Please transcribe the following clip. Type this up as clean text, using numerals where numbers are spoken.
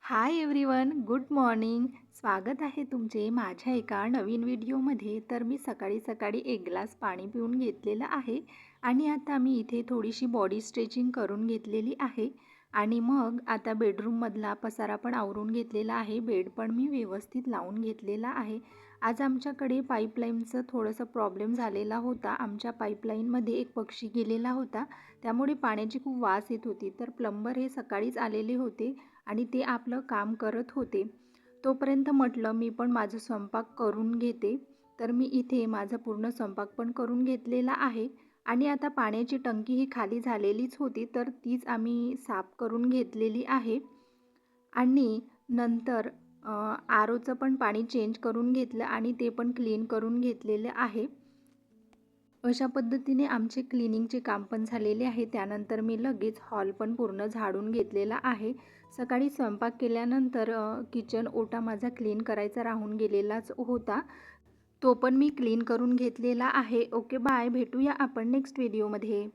Hi everyone, good morning. स्वागत आहे तुमचे माझ्या एका नवीन व्हिडिओमध्ये. तर मी सकाळी सकाळी एक ग्लास पाणी पिऊन घेतलेलं आहे आणि आता मी इथे थोडीशी बॉडी स्ट्रेचिंग करून घेतलेली आहे. आणि मग आता बेडरूममधला पसारा पण आवरून घेतलेला आहे. बेड पण मी व्यवस्थित लावून घेतलेला आहे. आज आमच्याकडे पाईपलाईनचं थोडंसं प्रॉब्लेम झालेला होता. आमच्या पाईपलाईनमध्ये एक पक्षी गेलेला होता, त्यामुळे पाण्याची खूप वास येत होती. तर प्लंबर हे सकाळीच आलेले होते आणि ते आपलं काम करत होते. तोपर्यंत म्हटलं मी पण माझं स्वयंपाक करून घेते. तर मी इथे माझा पूर्ण स्वयंपाक पण करून घेतलेला आहे आणि आता पाण्याची टंकी ही खाली झालेलीच होती, तर तीच आम्ही साफ करून घेतलेली आहे. आणि नंतर आरोचं पण पाणी चेंज करून घेतलं आणि ते पण क्लीन करून घेतलेलं आहे. अशा पद्धतीने आमचे क्लिनिंगचे काम पण झालेले आहे. त्यानंतर मी लगेच हॉल पण पूर्ण झाडून घेतलेला आहे. सकाळी स्वयंपाक केल्यानंतर किचन ओटा माझा क्लीन करायचा राहून गेलेलाच होता, तो पण मी क्लीन करून घेतलेला आहे. ओके बाय, भेटूया आपण नेक्स्ट व्हिडिओमध्ये.